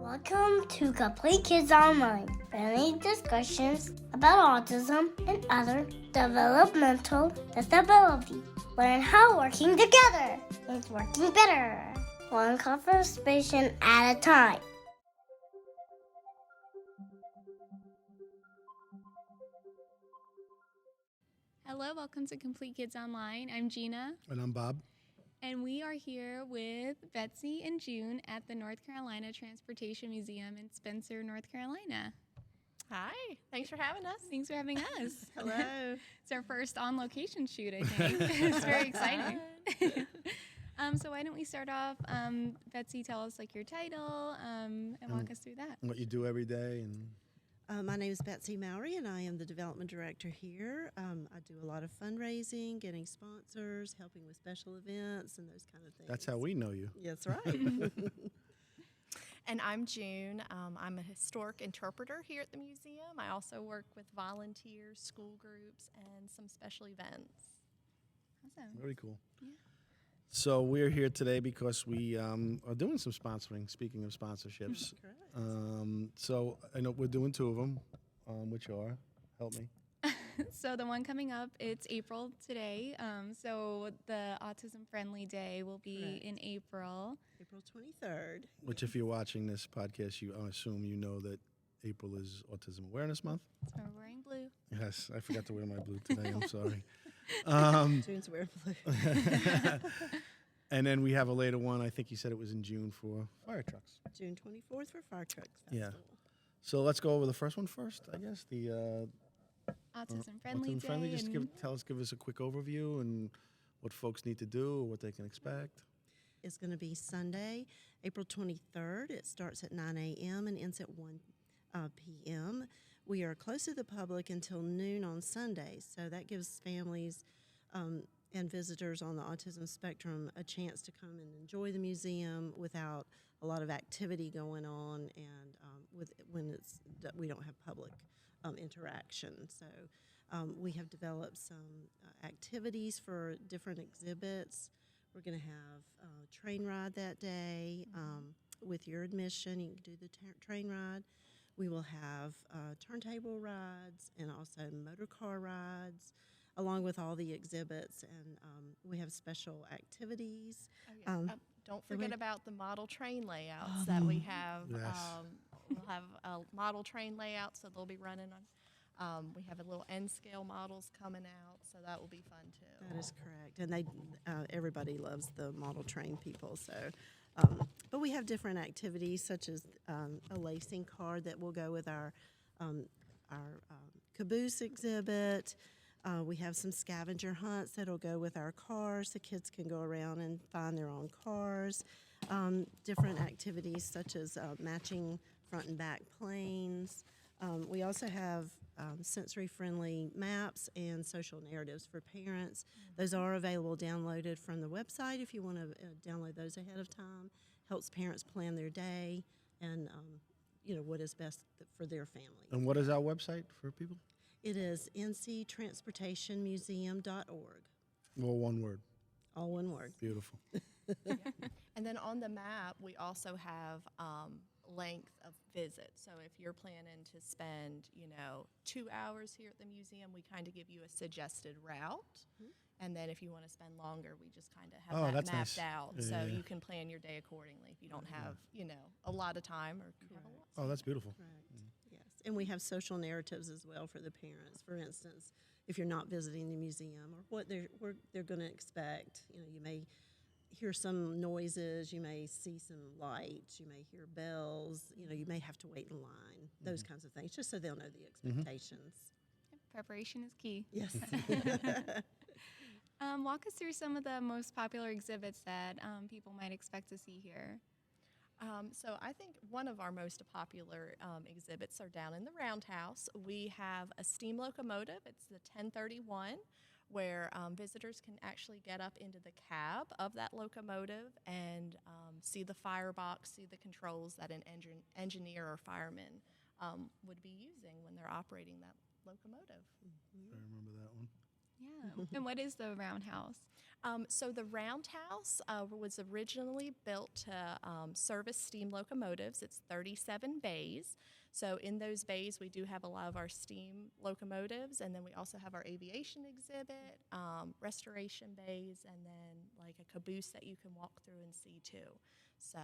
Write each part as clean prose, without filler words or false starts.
Welcome to Complete Kids Online, friendly discussions about autism and other developmental disabilities. Learn how working together is working better, one conversation at a time. Hello, welcome to Complete Kids Online. I'm Gina. And I'm Bob. And we are here with Betsy and June at the North Carolina Transportation Museum in Spencer, North Carolina. Hi, thanks for having us. Thanks for having us. Hello. It's our first on-location shoot, I think. It's very exciting. So why don't we start off, Betsy, tell us your title and walk us through that. What you do every day. And My name is Betsy Mowry, and I am the development director here. I do a lot of fundraising, getting sponsors, helping with special events, and those kind of things. that's how we know you. That's right. And I'm June. I'm a historic interpreter here at the museum. I also work with volunteers, school groups, and some special events. Awesome. Very cool. Yeah. So we're here today because we are doing some sponsoring, speaking of sponsorships. Correct. So I know we're doing two of them, which are, help me. So the one coming up, it's April today. So the Autism Friendly Day will be Correct. in April. April 23rd. Which if you're watching this podcast, I assume you know that April is Autism Awareness Month. So we're wearing blue. Yes, I forgot to wear my blue today, I'm sorry. June's wearing blue. And then we have a later one, I think you said it was in June for fire trucks. June 24th for Fire Trucks Yeah. Festival. So let's go over the first one first, I guess. The Autism Friendly Autism Day. Friendly. Just and give us a quick overview and what folks need to do or what they can expect. It's going to be Sunday, April 23rd. It starts at 9 a.m. and ends at 1 p.m. We are closed to the public until noon on Sundays, so that gives families and visitors on the autism spectrum a chance to come and enjoy the museum without a lot of activity going on, and we don't have public interaction. So we have developed some activities for different exhibits. We're going to have a train ride that day. With your admission, you can do the train ride. We will have turntable rides and also motor car rides, along with all the exhibits. And we have special activimes. Oh, yes. Don't forget about the model train layouts that we have. Yes. We'll have a model train layout, so they'll be running on. We have a little N-scale models coming out, so that will be fun too. That is correct. And everybody loves the model train people. So, but we have different activities such as a lacing card that will go with our caboose exhibit. We have some scavenger hunts that'll go with our cars. The kids can go around and find their own cars. Different activities such as matching front and back planes. We also have sensory-friendly maps and social narratives for parents. Those are available downloaded from the website if you want to download those ahead of time. Helps parents plan their day and what is best for their family. And what is our website for people? It is nctransportationmuseum.org. Well, one word. All one word. Beautiful. And then on the map, we also have length of visit. So if you're planning to spend, 2 hours here at the museum, we kind of give you a suggested route. And then if you want to spend longer, we just kind of have that that's mapped nice. out. Yeah, So yeah. you can plan your day accordingly if you don't have, a lot of time or you have a lot. Oh, that's beautiful. Correct. Yes. And we have social narratives as well for the parents. For instance, if you're not visiting the museum or what they're going to expect, you may hear some noises, you may see some lights, you may hear bells, you may have to wait in line, those kinds of things, just so they'll know the expectations. Preparation is key. Yes. Walk us through some of the most popular exhibits that people might expect to see here. So I think one of our most popular exhibits are down in the Roundhouse. We have a steam locomotive. It's the 1031, where visitors can actually get up into the cab of that locomotive and see the firebox, see the controls that an engineer or fireman would be using when they're operating that locomotive. I remember that one. Yeah. And what is the roundhouse? So the roundhouse was originally built to service steam locomotives. It's 37 bays. So in those bays, we do have a lot of our steam locomotives, and then we also have our aviation exhibit, restoration bays, and then like a caboose that you can walk through and see too. So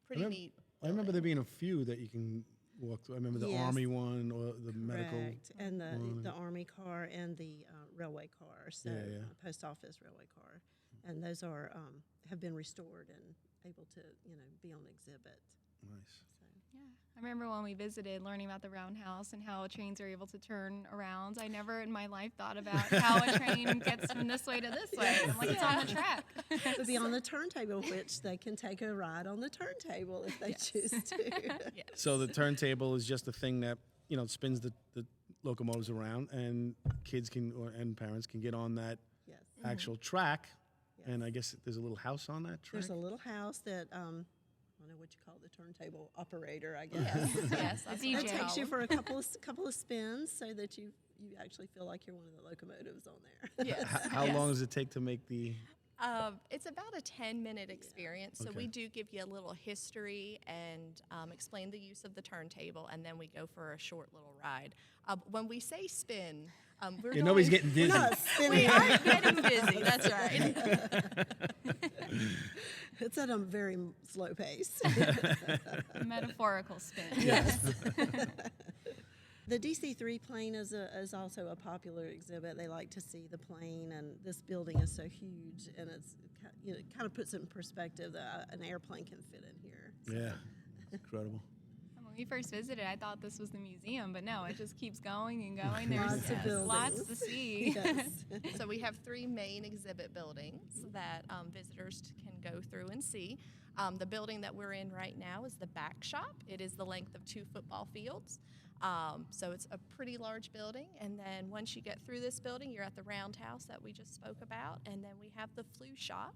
pretty neat. I remember there being a few that you can walk through. I remember the Yes. Army one or the medical. Correct. And one. the Army car and the railway car, so Yeah. post office railway car. And those are have been restored and able to, be on exhibit. Nice. So. Yeah. I remember when we visited learning about the roundhouse and how trains are able to turn around. I never in my life thought about how a train gets from this way to this way. I'm like, it's on the track. To be on the turntable, which they can take a ride on the turntable if they choose to. Yes. So the turntable is just a thing that spins the locomotives around, and kids and parents can get on that Yes. actual track. Yes. And I guess there's a little house on that track. There's a little house that I don't know what you call the turntable operator, I guess. Yes, The that's DJ. what That we takes call you them. for a couple of spins so that you actually feel like you're one of the locomotives on there. Yes. How long does it take to make the? It's about a 10-minute experience. So Okay. we do give you a little history and explain the use of the turntable, and then we go for a short little ride. When we say spin, we're Yeah, nobody's doing- getting dizzy. Not spinning. We are getting busy. That's right. It's at a very slow pace. Metaphorical spin. Yes. The DC-3 plane is also a popular exhibit. They like to see the plane, and this building is so huge, and it kind of puts it in perspective that an airplane can fit in here. Yeah, it's incredible. When we first visited, I thought this was the museum, but no, it just keeps going and going. There's Lots of buildings. lots to see. Yes. So we have 3 main exhibit buildings that visitors can go through and see. The building that we're in right now is the back shop. It is the length of 2 football fields. So it's a pretty large building. And then once you get through this building, you're at the roundhouse that we just spoke about. And then we have the flue shop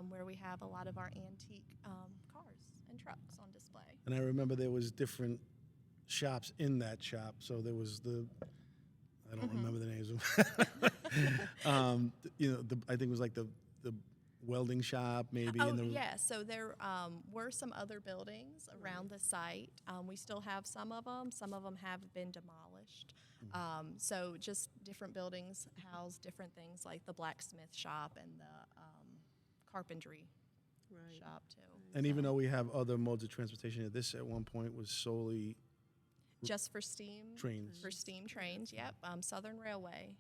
where we have a lot of our antique cars and trucks on display. And I remember there was different shops in that shop. So there was I don't remember the names. I think it was like the welding shop maybe. Oh, and the, yeah. So there were some other buildings around the site. We still have some of them. Some of them have been demolished. So just different buildings house different things like the blacksmith shop and the carpentry Right. shop, too. And even though we have other modes of transportation, this at one point was solely Just for steam trains. For steam trains, yep. Southern Railway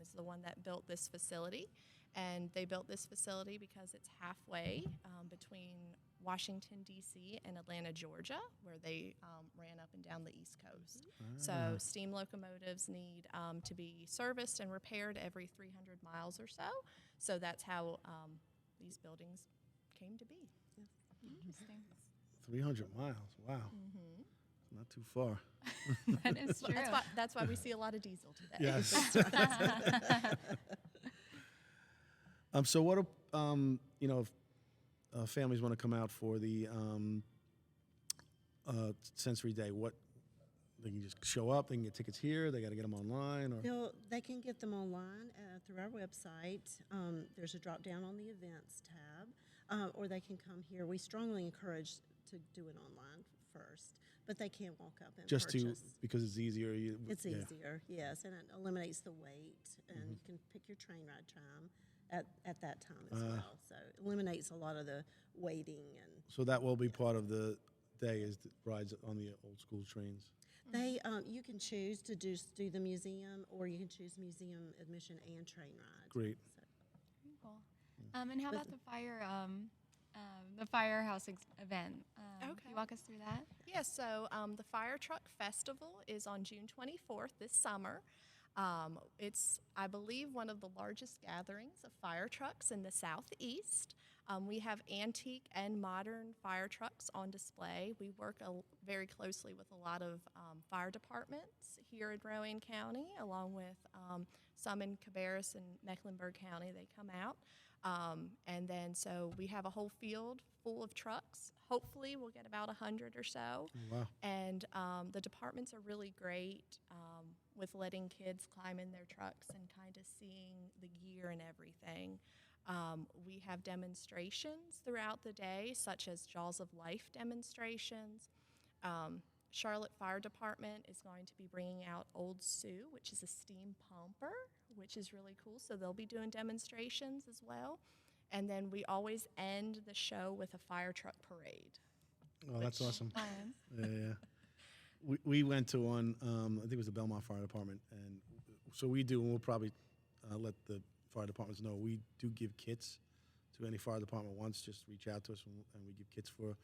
is the one that built this facility, and they built this facility because it's halfway between Washington, D.C. and Atlanta, Georgia, where they ran up and down the East Coast. So steam locomotives need to be serviced and repaired every 300 miles or so. So that's how these buildings came to be. Interesting. 300 miles. Wow. Not too far. That is true. That's why we see a lot of diesel today. Yes. So what if families want to come out for the sensory day? What they can just show up. They can get tickets here. They got to get them online, or They can get them online through our website. There's a drop down on the events tab, or they can come here. We strongly encourage to do it online first, but they can walk up and just purchase. because it's easier. It's yeah. easier, yes, and it eliminates the wait, and you can pick your train ride time at that time as well. So it eliminates a lot of the waiting, and So that will be part of the day is the rides on the old school trains. they you can choose to do the museum, or you can choose museum admission and train ride. Great. So, Cool. And how about the firehouse event? Can Okay. you walk us through that? Yeah, so the Fire Truck Festival is on June 24th this summer. It's, I believe, one of the largest gatherings of fire trucks in the Southeast. We have antique and modern fire trucks on display. We work very closely with a lot of fire departments here in Rowan County, along with some in Cabarrus and Mecklenburg County. They come out. And then so we have a whole field full of trucks. Hopefully, we'll get about 100 or so. Wow. And the departments are really great with letting kids climb in their trucks and kind of seeing the gear and everything. We have demonstrations throughout the day, such as Jaws of Life demonstrations. Charlotte Fire Department is going to be bringing out Old Sioux, which is a steam pumper, which is really cool. So they'll be doing demonstrations as well. And then we always end the show with a fire truck parade. Oh, that's awesome. Fun. Yeah. We went to one, I think it was the Belmont Fire Department, and so we do, and we'll probably let the fire departments know, we do give kits to any fire department wants, just reach out to us, and we give kits for,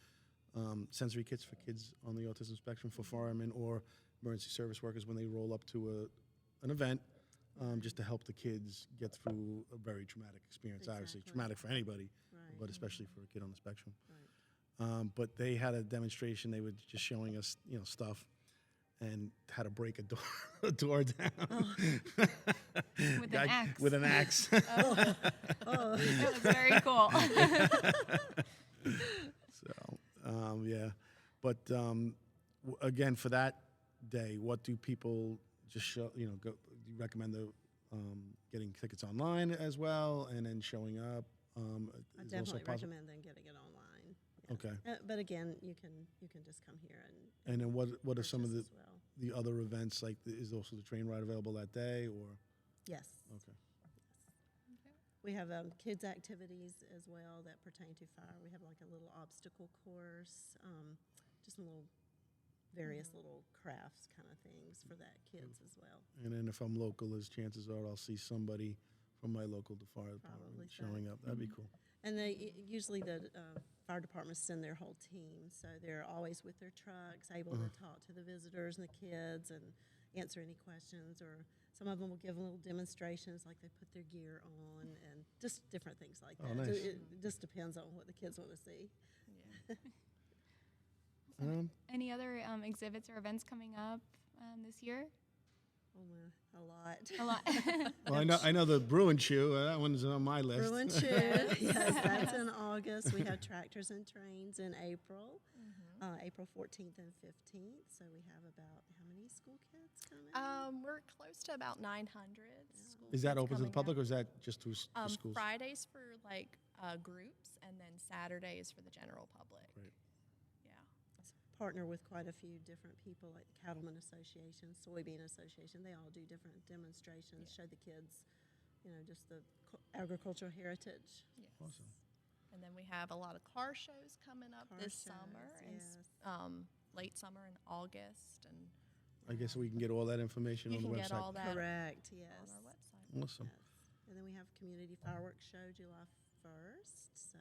sensory kits for kids on the autism spectrum, for firemen or emergency service workers when they roll up to an event, just to help the kids get through a very traumatic experience, obviously. Exactly. Traumatic for anybody, Right. but especially for a kid on the spectrum. Right. But they had a demonstration. They were just showing us, stuff, and how to break a door, a door down With an axe. With an axe. That was very cool. So, yeah. But again, for that day, what do people just show? Go. Do you recommend the getting tickets online as well, and then showing up? I is also definitely possible? recommend them getting it online. Yes. Okay. But again, you can just come here and And then what are some of purchase the as well. the other events? Like, is also the train ride available that day, or? Yes. Okay. We have kids' activities as well that pertain to fire. We have like a little obstacle course, just some little various little crafts kind of things for that kids as well. And then if I'm local, as chances are I'll see somebody from my local fire department Probably so. showing up. That'd be cool. And usually the fire departments send their whole team, so they're always with their trucks, able to talk to the visitors and the kids and answer any questions. Or some of them will give little demonstrations, like they put their gear on and just different things like Oh, that. So nice. it just depends on what the kids want to see. Any other exhibits or events coming up this year? Oh, a lot. A lot. Well, I know the Bruin Chew. That one's on my list. Bruin Chew, yes, that's in August. We have Tractors and Trains in April, April 14th and 15th. So we have about how many school kids coming? We're close to about 900 school Is that kids open to the coming public, up. or is that just to the schools? Fridays for like groups, and then Saturdays for the general public. Great. Yeah. Partner with quite a few different people, like the Cattlemen Association, Soybean Association. They all do different demonstrations, show the kids, just the agricultural heritage. Yes. Awesome. And then we have a lot of car shows coming up Car this shows, summer, yes. and late summer in August, and I guess we can get all that information you on the can website. get all that Correct, on yes. our website. Awesome. Yes. And then we have Community Fireworks Show July 1st. So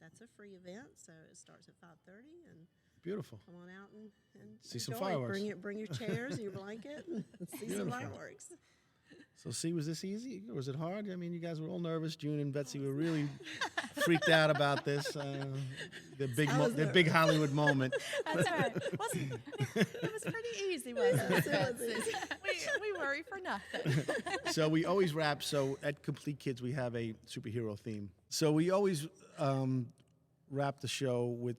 that's a free event. So it starts at 5:30, and Beautiful. come on out and See some enjoy. fireworks. Bring your chairs and your blanket and see some Beautiful. fireworks. So, see, was this easy? Was it hard? I mean, you guys were all nervous. June and Betsy were really freaked out about this. The big Hollywood moment. That's right. It was pretty easy, wasn't it? Betsy? we worry for nothing. So we always wrap. So at Complete Kids, we have a superhero theme. So we always wrap the show with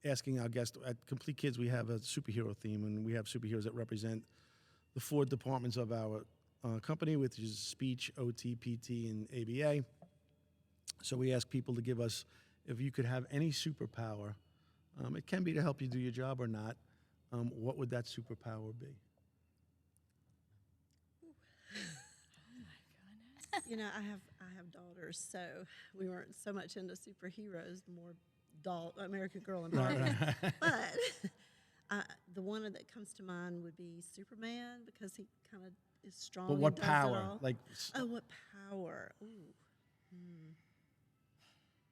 asking our guests. At Complete Kids, we have a superhero theme, and we have superheroes that represent the 4 departments of our company, which is speech, OT, PT, and ABA. So we ask people to give us, if you could have any superpower, it can be to help you do your job or not, what would that superpower be? I have daughters, so we weren't so much into superheroes, more American Girl and Barbie. But the one that comes to mind would be Superman, because he kind of is strong. But and what does it power? all. Like, What power? Ooh.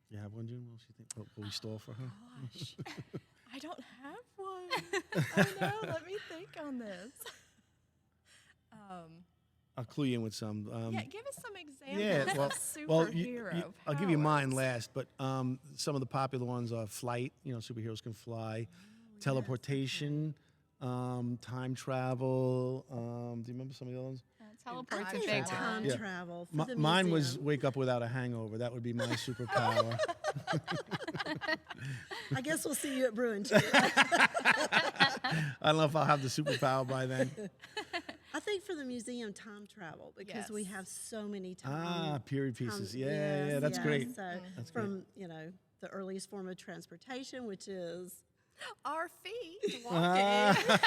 you have one, June? What else you think? Will we stall for her? Gosh, I don't have one. Oh no, let me think on this. I'll clue you in with some. Yeah, give us some examples Yeah, well, of superhero I'll give you mine powers. last, but some of the popular ones are flight. Superheroes can fly, teleportation, time travel. Do you remember some of the other ones? Teleport's I a think big time one. Yeah. travel for the Mine was museum. wake up without a hangover. That would be my superpower. I guess we'll see you at Bruin too. I don't know if I'll have the superpower by then. I think for the museum, time travel, because we Yes. have so many Ah, period pieces. Yeah, yes, that's yes. great. So That's great. from, the earliest form of transportation, which is Our feet walking.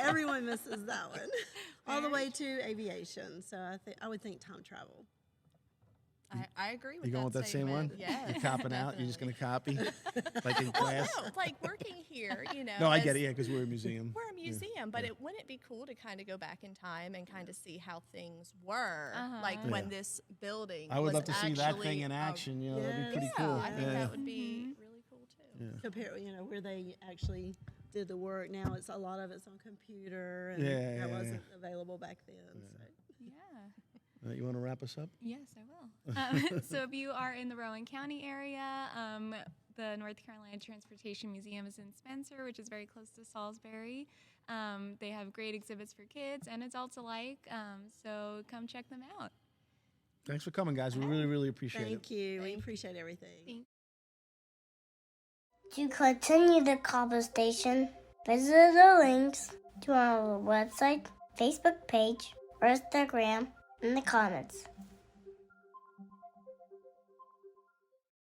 everyone misses that one, all the way to aviation. So I would think time travel. I agree with You going with that same one? statement. Yes, You're copping out? You're just going to copy? Like in Well, class? no, like working here, No, I as- get it, yeah, because we're a museum. We're a museum, but wouldn't it be cool to kind of go back in time and kind of see how things were, like Yeah. when this building I would was love to see that actually thing in a- action. That'd be pretty Yeah, cool. I think Yeah. that would be really cool too. Yeah. Compare, where they actually did the work. Now it's a lot of it's on computer, and Yeah, that yeah, wasn't available back then. So. Yeah. You want to wrap us up? Yes, I will. So if you are in the Rowan County area, the North Carolina Transportation Museum is in Spencer, which is very close to Salisbury. They have great exhibits for kids and adults alike, so come check them out. Thanks for coming, guys. We really, really appreciate it. Thank you. We appreciate everything. To continue the conversation, visit the links to our website, Facebook page, or Instagram in the comments.